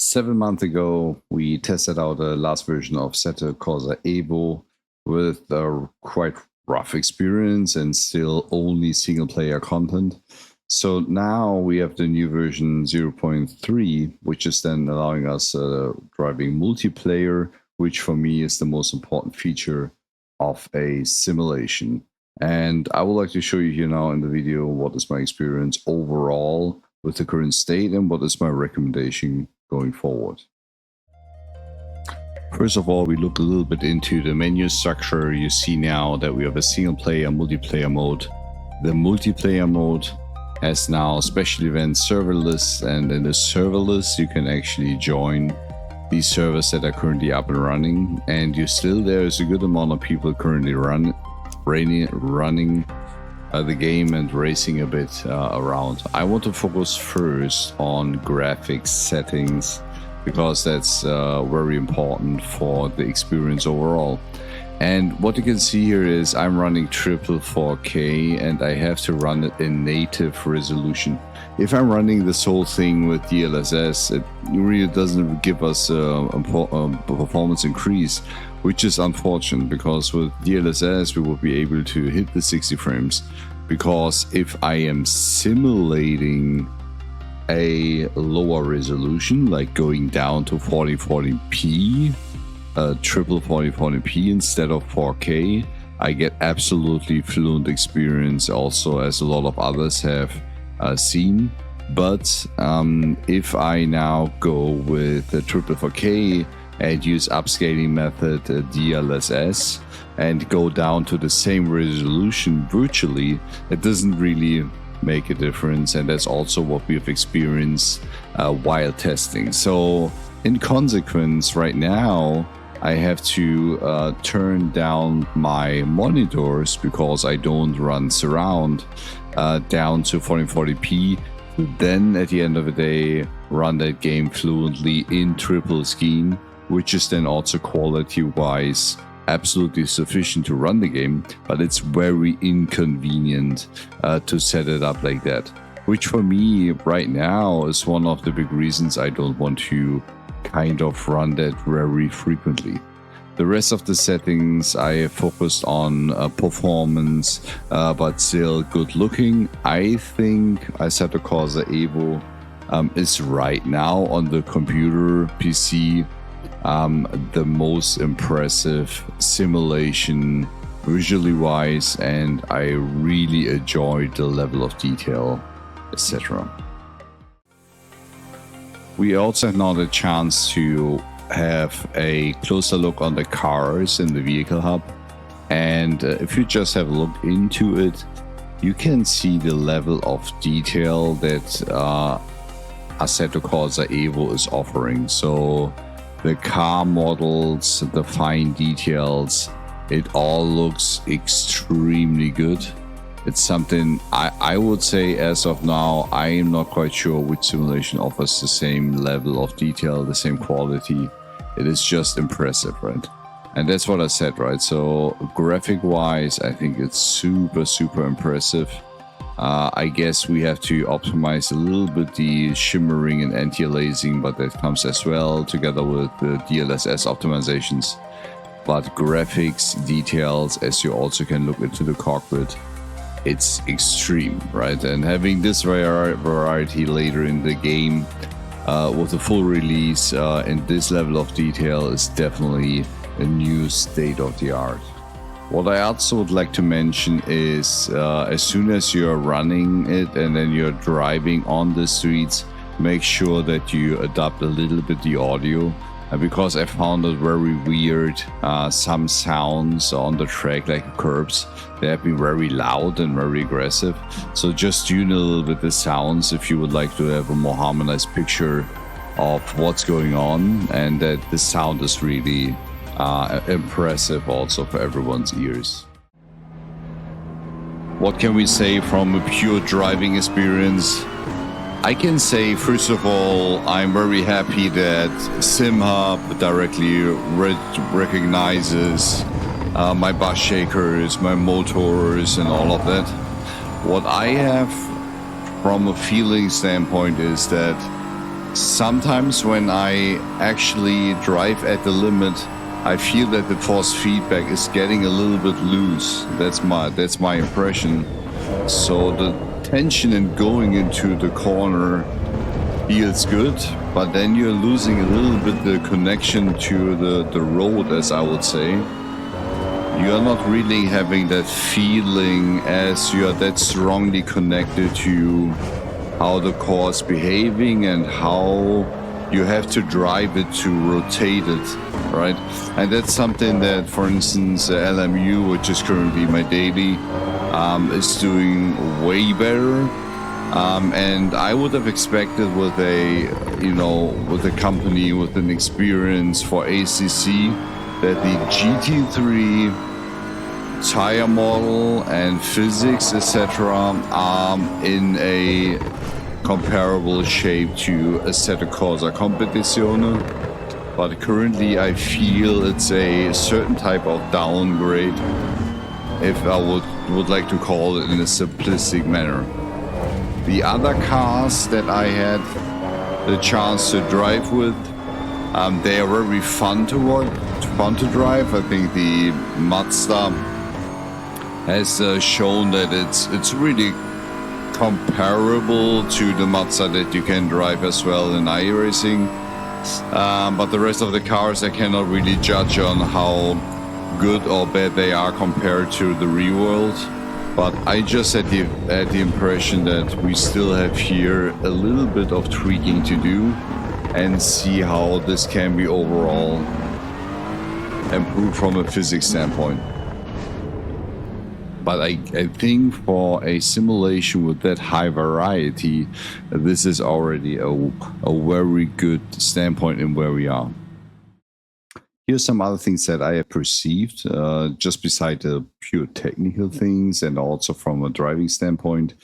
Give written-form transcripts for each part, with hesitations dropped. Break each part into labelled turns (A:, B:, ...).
A: 7 months ago, we tested out the last version of Assetto Corsa Evo with a quite rough experience and still only single-player content. So now we have the new version 0.3, which is then allowing us driving multiplayer, which for me is the most important feature of a simulation. And I would like to show you here now in the video what is my experience overall with the current state and what is my recommendation going forward. First of all, we look a little bit into the menu structure. You see now that we have a single player multiplayer mode. The multiplayer mode has now special events serverless, and in the serverless you can actually join these servers that are currently up and running, and there is a good amount of people currently running the game and racing a bit around. I want to focus first on graphics settings because that's very important for the experience overall. And what you can see here is I'm running triple 4K and I have to run it in native resolution. If I'm running this whole thing with DLSS, it really doesn't give us a performance increase, which is unfortunate because with DLSS we will be able to hit the 60 frames. Because if I am simulating a lower resolution, like going down to 4040p, triple 4040p instead of 4K, I get absolutely fluent experience also, as a lot of others have seen. But if I now go with the triple 4K and use upscaling method DLSS and go down to the same resolution virtually, it doesn't really make a difference, and that's also what we've experienced while testing. So in consequence, right now I have to turn down my monitors because I don't run surround down to 4040p. Then at the end of the day, run that game fluently in triple screen, which is then also quality-wise absolutely sufficient to run the game, but it's very inconvenient to set it up like that. Which for me right now is one of the big reasons I don't want to kind of run that very frequently. The rest of the settings I have focused on performance, but still good looking. I think Assetto Corsa Evo is right now on the computer PC the most impressive simulation visually wise, and I really enjoyed the level of detail, etc. We also had now the chance to have a closer look on the cars in the vehicle hub, and if you just have a look into it, you can see the level of detail that Assetto Corsa Evo is offering. So the car models, the fine details, it all looks extremely good. It's something I would say as of now, I am not quite sure which simulation offers the same level of detail, the same quality. It is just impressive, right? And that's what I said, right? So graphic wise, I think it's super impressive. I guess we have to optimize a little bit the shimmering and anti-aliasing, but that comes as well together with the DLSS optimizations. But graphics, details, as you also can look into the cockpit, it's extreme, right? And having this variety later in the game with a full release in this level of detail is definitely a new state of the art. What I also would like to mention is as soon as you're running it and then you're driving on the streets, make sure that you adapt a little bit the audio, because I found it very weird. Some sounds on the track, like curbs, they have been very loud and very aggressive. So just tune a little bit the sounds if you would like to have a more harmonized picture of what's going on, and that the sound is really impressive also for everyone's ears. What can we say from a pure driving experience? I can say, first of all, I'm very happy that SimHub directly recognizes my bus shakers, my motors and all of that. What I have from a feeling standpoint is that Sometimes when I actually drive at the limit, I feel that the force feedback is getting a little bit loose. That's my impression. So the tension in going into the corner feels good, but then you're losing a little bit the connection to the road, as I would say. You're not really having that feeling as you are that strongly connected to how the car is behaving and how you have to drive it to rotate it, right? And that's something that, for instance, LMU, which is currently my daily, is doing way better. And I would have expected with with a company with an experience for ACC that the GT3 tire model and physics, etc., are in a comparable shape to Assetto Corsa Competizione. But currently I feel it's a certain type of downgrade, if I would like to call it in a simplistic manner. The other cars that I had the chance to drive with, they are very fun to drive. I think the Mazda has shown that it's really comparable to the Mazda that you can drive as well in iRacing. But the rest of the cars I cannot really judge on how good or bad they are compared to the real world. But I just had the impression that we still have here a little bit of tweaking to do and see how this can be overall improved from a physics standpoint. But I think for a simulation with that high variety, this is already a very good standpoint in where we are. Here's some other things that I have perceived, just beside the pure technical things and also from a driving standpoint.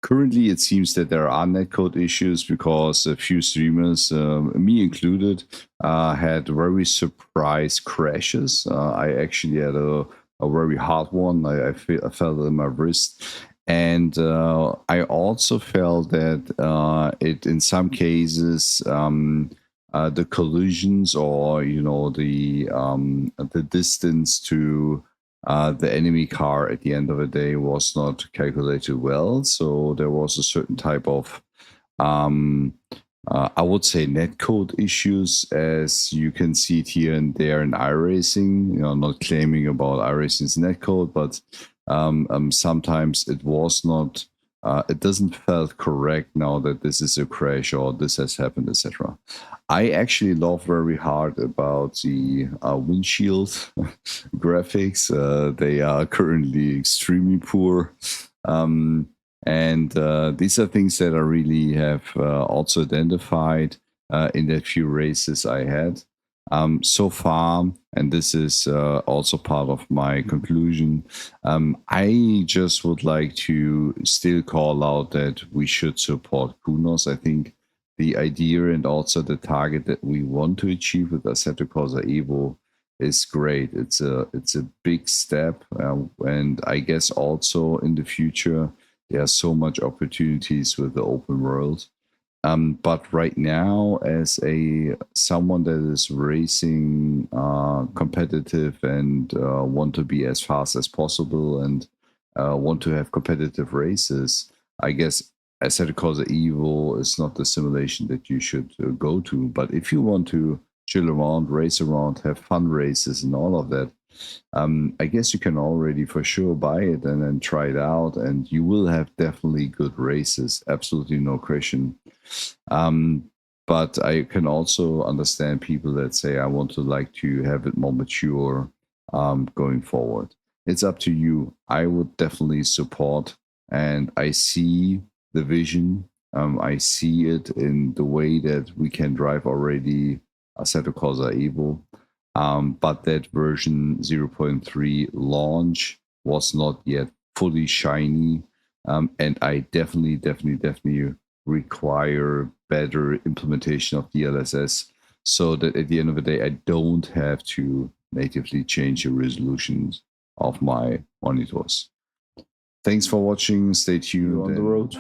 A: Currently, it seems that there are netcode issues because a few streamers, me included, had very surprise crashes. I actually had a very hard one. I felt it in my wrist. And I also felt that it, in some cases, the collisions or the distance to the enemy car at the end of the day was not calculated well. So there was a certain type of I would say netcode issues, as you can see it here and there in iRacing. Not claiming about iRacing's netcode, but sometimes it was not. It doesn't felt correct now that this is a crash or this has happened, etc. I actually love very hard about the windshield graphics. They are currently extremely poor. And these are things that I really have also identified in the few races I had. So far, and this is also part of my conclusion, I just would like to still call out that we should support Kunos. I think the idea and also the target that we want to achieve with Assetto Corsa Evo is great. It's a big step, and I guess also in the future there are so much opportunities with the open world. But right now, as someone that is racing competitive and want to be as fast as possible and want to have competitive races, I guess Assetto Corsa Evo is not the simulation that you should go to. But if you want to chill around, race around, have fun races and all of that, I guess you can already for sure buy it and then try it out, and you will have definitely good races. Absolutely no question. But I can also understand people that say, I want to like to have it more mature going forward. It's up to you. I would definitely support, and I see the vision. I see it in the way that we can drive already Assetto Corsa Evo. But that version 0.3 launch was not yet fully shiny. And I definitely require better implementation of DLSS so that at the end of the day, I don't have to natively change the resolutions of my monitors. Thanks for watching. Stay tuned on the road.